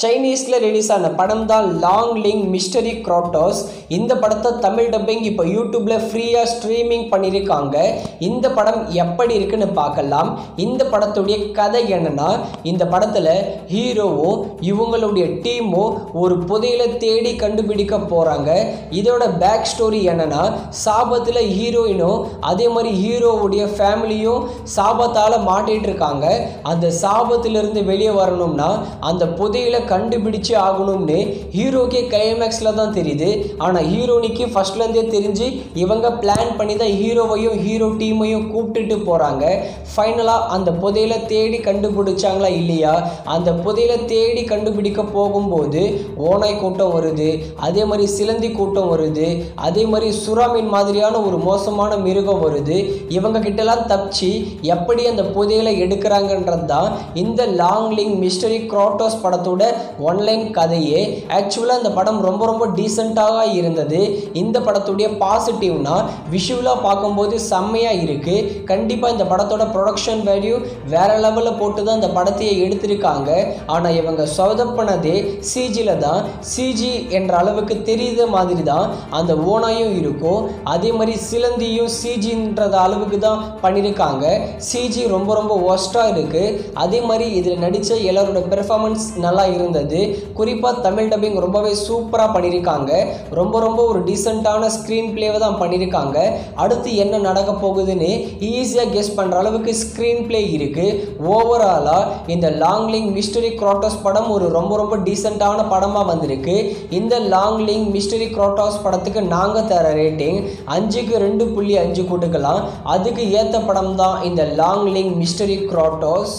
சைனீஸ்ல release ஆன படம் தான் லாங் லிங் மிஸ்டரி கிராட்டோஸ். இந்த படத்தை தமிழ் டப்பிங் இப்போ யூடியூப்ல ஃப்ரீயா ஸ்ட்ரீமிங் பண்ணியிருக்காங்க. இந்த படம் எப்படி இருக்குன்னு பார்க்கலாம். இந்த படத்துடைய கதை என்னன்னா, இந்த படத்துல ஹீரோவும் இவங்களுடைய டீமும் ஒரு புதையலை தேடி கண்டுபிடிக்க போறாங்க. இதோட பேக் ஸ்டோரி என்னன்னா, சாபத்துல ஹீரோயினும் அதே மாதிரி ஹீரோவுடைய ஃபேமிலியும் சாபத்தால மாட்டிட்டு இருக்காங்க. அந்த சாபத்திலிருந்து வெளியே வரணும்னா அந்த புதையலை கண்டுபிடிச்சு ஆகணும்னு ஹீரோக்கே கிளைமேக்ஸ்ல தான் தெரியுது. ஆனா ஹீரோனிக்கு ஃபர்ஸ்ட்ல இருந்தே தெரிஞ்சு இவங்க பிளான் பண்ணி தான் ஹீரோவையும் ஹீரோ டீமையும் கூப்பிட்டுட்டு போறாங்க. ஃபைனலா அந்த புதையலை தேடி கண்டுபிடிச்சாங்களா இல்லையா? அந்த புதையலை தேடி கண்டுபிடிக்க போகும்போது ஓநாய் கூட்டம் வருது, அதே மாதிரி சிலந்தி கூட்டம் வருது, அதே மாதிரி சுறாமீன் மாதிரியான ஒரு மோசமான மிருகம் வருது. இவங்க கிட்டலாம் தப்பிச்சு எப்படி அந்த புதையலை எடுக்கிறாங்கன்றது தான் இந்த லாங் லிங் மிஸ்டரி கிராட்டோஸ் படத்தோட ஒன்லைன் கதையே. ஆக்சுவலா இந்த படம் ரொம்ப ரொம்ப டீசெண்டாக இருந்தது. இந்த படத்துடைய பாசிட்டிவ்னா விஷுவலா பார்க்கும்போது செம்மையா இருக்கு. கண்டிப்பா இந்த படத்தோட ப்ரொடக்ஷன் வேல்யூ வேற லெவலில் போட்டு தான் இந்த படத்தையே எடுத்திருக்காங்க. ஆனால் இவங்க சொதப்பினதே சிஜில தான். சிஜி என்ற அளவுக்கு தெரியுத மாதிரி தான் அந்த ஓனாயும் இருக்கும், அதே மாதிரி சிலந்தியும் சிஜின்றது அளவுக்கு தான் பண்ணியிருக்காங்க. சிஜி ரொம்ப ரொம்ப ஒஸ்ட்டாக இருக்கு. அதே மாதிரி இதில் நடித்த எல்லாரோட பெர்ஃபார்மன்ஸ் நல்லா இருந்தது. குறிப்பாக தமிழ் டப்பிங் ரொம்பவே சூப்பராக பண்ணியிருக்காங்க. ரொம்ப ரொம்ப ஒரு டீசெண்டான ஸ்க்ரீன் பிளேவை தான் பண்ணியிருக்காங்க. அடுத்து என்ன நடக்க போகுதுன்னு ஈஸியாக கெஸ் பண்ணுற அளவுக்கு ஸ்க்ரீன் பிளே இருக்கு. ஓவராலாக இந்த லாங் லிங் மிஸ்டரி கிராட்டோஸ் படம் ஒரு ரொம்ப ரொம்ப டீசெண்டான படமாக வந்திருக்கு. இந்த லாங் லிங் மிஸ்டரி கிராட்டோஸ் படத்துக்கு நாங்கள் தர ரேட்டிங் 5க்கு 2.5 கொடுக்கலாம். அதுக்கு ஏற்ற படம் தான் இந்த லாங் லிங் மிஸ்டரி கிராட்டோஸ்.